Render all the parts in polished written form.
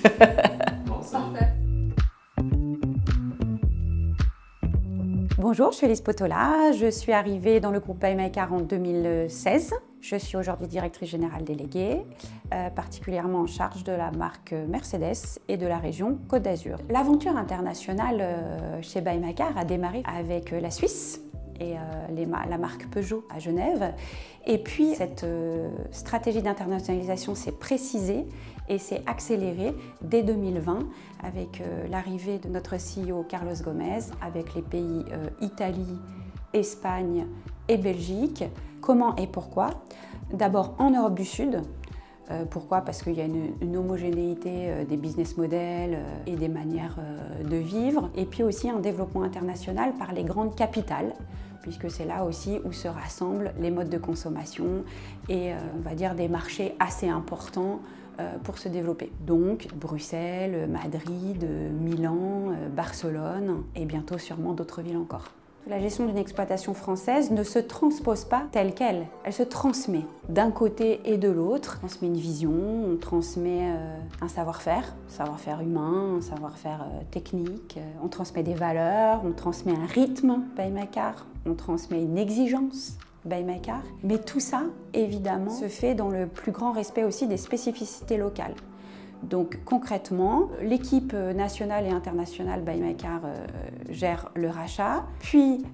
Non, parfait. Bonjour, je suis Elise Potola, je suis arrivée dans le groupe Buy My Car en 2016. Je suis aujourd'hui directrice générale déléguée, particulièrement en charge de la marque Mercedes et de la région Côte d'Azur. L'aventure internationale chez Buy My Car a démarré avec la Suisse et la marque Peugeot à Genève. Et puis cette stratégie d'internationalisation s'est précisée et s'est accélérée dès 2020 avec l'arrivée de notre CEO Carlos Gomez, avec les pays Italie, Espagne et Belgique. Comment et pourquoi? D'abord en Europe du Sud. Pourquoi? Parce qu'il y a une homogénéité des business models et des manières de vivre. Et puis aussi un développement international par les grandes capitales, puisque c'est là aussi où se rassemblent les modes de consommation et on va dire des marchés assez importants pour se développer. Donc Bruxelles, Madrid, Milan, Barcelone et bientôt sûrement d'autres villes encore. La gestion d'une exploitation française ne se transpose pas telle qu'elle, elle se transmet d'un côté et de l'autre. On transmet une vision, on transmet un savoir-faire humain, un savoir-faire technique, on transmet des valeurs, on transmet un rythme Buy My Car, on transmet une exigence Buy My Car. Mais tout ça, évidemment, se fait dans le plus grand respect aussi des spécificités locales. Donc concrètement, l'équipe nationale et internationale Buy My Car gère le rachat, puis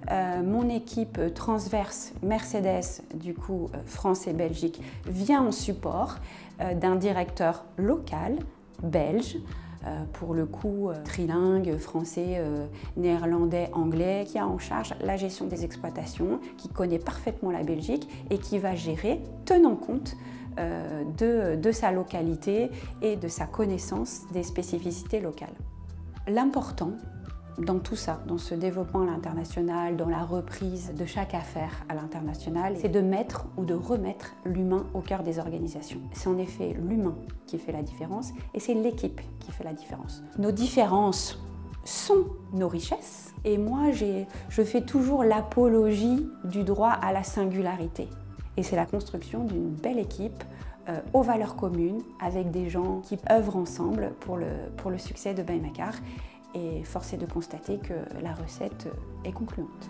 mon équipe transverse Mercedes, du coup France et Belgique, vient en support d'un directeur local, belge, pour le coup trilingue, français, néerlandais, anglais, qui a en charge la gestion des exploitations, qui connaît parfaitement la Belgique et qui va gérer, tenant compte de sa localité et de sa connaissance des spécificités locales. L'important dans tout ça, dans ce développement à l'international, dans la reprise de chaque affaire à l'international, c'est de mettre ou de remettre l'humain au cœur des organisations. C'est en effet l'humain qui fait la différence et c'est l'équipe qui fait la différence. Nos différences sont nos richesses et moi je fais toujours l'apologie du droit à la singularité. Et c'est la construction d'une belle équipe aux valeurs communes avec des gens qui œuvrent ensemble pour le succès de Buy My Car. Et force est de constater que la recette est concluante.